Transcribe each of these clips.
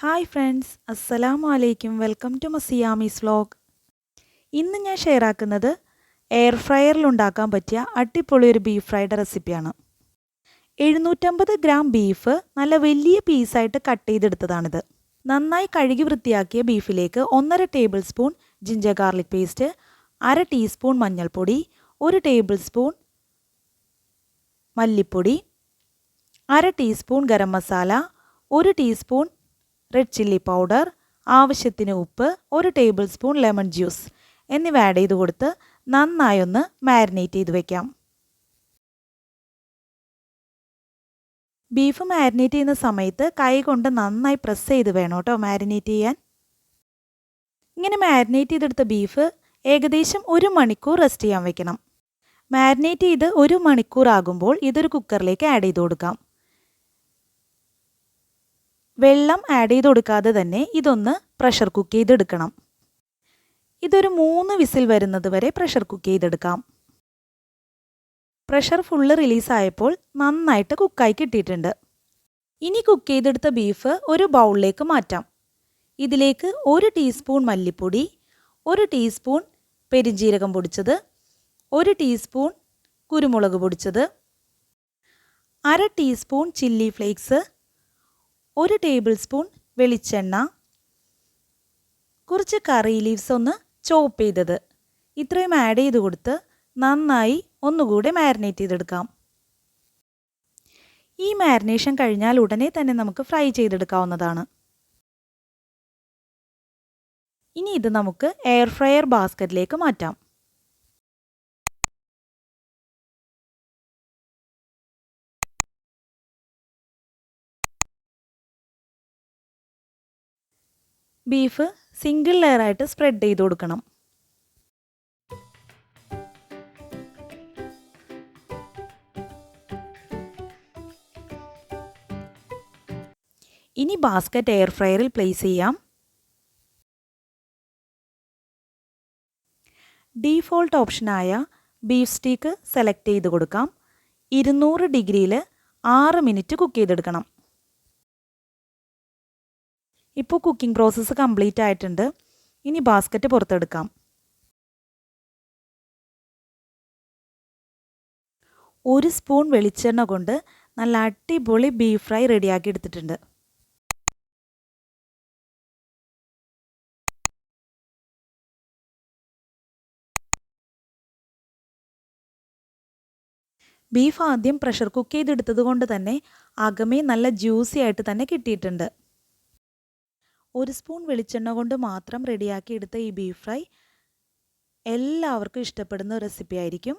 Hi friends, അസ്സലാമു അലൈക്കും. Welcome to Masiyamees vlog. ഇന്ന് ഞാൻ ഷെയർ ആക്കുന്നത് എയർ ഫ്രയറിൽ ഉണ്ടാക്കാൻ പറ്റിയ അടിപൊളി ഒരു ബീഫ് ഫ്രൈഡ് റെസിപ്പിയാണ്. 750 ഗ്രാം ബീഫ് നല്ല വലിയ പീസായിട്ട് കട്ട് ചെയ്തെടുത്തതാണിത്. നന്നായി കഴുകി വൃത്തിയാക്കിയ ബീഫിലേക്ക് 1.5 table spoon ginger garlic paste, 1/2 teaspoon മഞ്ഞൾപ്പൊടി, 1 ടേബിൾ സ്പൂൺ മല്ലിപ്പൊടി, 1/2 teaspoon garam masala, 1 teaspoon red chilli powder, ആവശ്യത്തിന് ഉപ്പ്, 1 ടേബിൾ സ്പൂൺ ലെമൺ ജ്യൂസ് എന്നിവ ആഡ് ചെയ്ത് കൊടുത്ത് നന്നായി ഒന്ന് മാരിനേറ്റ് ചെയ്ത് വെക്കാം. ബീഫ് മാരിനേറ്റ് ചെയ്യുന്ന സമയത്ത് കൈ കൊണ്ട് നന്നായി പ്രസ് ചെയ്ത് വേണം കേട്ടോ മാരിനേറ്റ് ചെയ്യാൻ. ഇങ്ങനെ മാരിനേറ്റ് ചെയ്തെടുത്ത ബീഫ് ഏകദേശം 1 മണിക്കൂർ റെസ്റ്റ് ചെയ്യാൻ വെക്കണം. മാരിനേറ്റ് ചെയ്ത് 1 മണിക്കൂർ ആകുമ്പോൾ ഇതൊരു കുക്കറിലേക്ക് ആഡ് ചെയ്ത് കൊടുക്കാം. വെള്ളം ആഡ് ചെയ്ത് കൊടുക്കാതെ തന്നെ ഇതൊന്ന് പ്രഷർ കുക്ക് ചെയ്തെടുക്കണം. ഇതൊരു 3 വിസിൽ വരുന്നത് വരെ പ്രഷർ കുക്ക് ചെയ്തെടുക്കാം. പ്രഷർ ഫുള്ള് റിലീസായപ്പോൾ നന്നായിട്ട് കുക്കായി കിട്ടിയിട്ടുണ്ട്. ഇനി കുക്ക് ചെയ്തെടുത്ത ബീഫ് ഒരു ബൗളിലേക്ക് മാറ്റാം. ഇതിലേക്ക് 1 ടീസ്പൂൺ മല്ലിപ്പൊടി, 1 ടീസ്പൂൺ പെരുംജീരകം പൊടിച്ചത്, 1 ടീസ്പൂൺ കുരുമുളക് പൊടിച്ചത്, 1/2 teaspoon chilli flakes, 1 table spoon വെളിച്ചെണ്ണ, കുറച്ച് കറി ലീവ്സ് ഒന്ന് ചോപ്പ് ചെയ്തത്, ഇത്രയും ആഡ് ചെയ്ത് കൊടുത്ത് നന്നായി ഒന്നുകൂടെ മാരിനേറ്റ് ചെയ്തെടുക്കാം. ഈ മാരിനേഷൻ കഴിഞ്ഞാൽ ഉടനെ തന്നെ നമുക്ക് ഫ്രൈ ചെയ്തെടുക്കാവുന്നതാണ്. ഇനി ഇത് നമുക്ക് എയർ ഫ്രയർ ബാസ്ക്കറ്റിലേക്ക് മാറ്റാം. ബീഫ് സിംഗിൾ ലെയറായിട്ട് സ്പ്രെഡ് ചെയ്ത് കൊടുക്കണം. ഇനി ബാസ്ക്കറ്റ് എയർ ഫ്രയറിൽ പ്ലേസ് ചെയ്യാം. ഡീഫോൾട്ട് ഓപ്ഷനായ ബീഫ് സ്റ്റീക്ക് സെലക്ട് ചെയ്ത് കൊടുക്കാം. 200 ഡിഗ്രിയിൽ 6 മിനിറ്റ് കുക്ക് ചെയ്തെടുക്കണം. ഇപ്പോൾ കുക്കിംഗ് പ്രോസസ്സ് കംപ്ലീറ്റ് ആയിട്ടുണ്ട്. ഇനി ബാസ്ക്കറ്റ് പുറത്തെടുക്കാം. 1 സ്പൂൺ വെളിച്ചെണ്ണ കൊണ്ട് നല്ല അടിപൊളി ബീഫ് ഫ്രൈ റെഡിയാക്കി എടുത്തിട്ടുണ്ട്. ബീഫ് ആദ്യം പ്രഷർ കുക്ക് ചെയ്തെടുത്തത് കൊണ്ട് തന്നെ അകമേ നല്ല ജ്യൂസി ആയിട്ട് തന്നെ കിട്ടിയിട്ടുണ്ട്. 1 സ്പൂൺ വെളിച്ചെണ്ണ കൊണ്ട് മാത്രം റെഡിയാക്കി എടുത്ത ഈ ബീഫ് ഫ്രൈ എല്ലാവർക്കും ഇഷ്ടപ്പെടുന്ന റെസിപ്പി ആയിരിക്കും.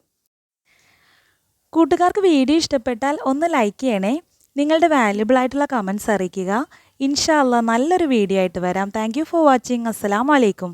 കൂട്ടുകാർക്ക് വീഡിയോ ഇഷ്ടപ്പെട്ടാൽ ഒന്ന് ലൈക്ക് ചെയ്യണേ. നിങ്ങളുടെ വാല്യുബിൾ ആയിട്ടുള്ള കമൻറ്റ്സ് അറിയിക്കുക. ഇൻഷാ അല്ലാഹ് നല്ലൊരു വീഡിയോ ആയിട്ട് വരാം. Thank you for watching. അസ്സലാമു അലൈക്കും.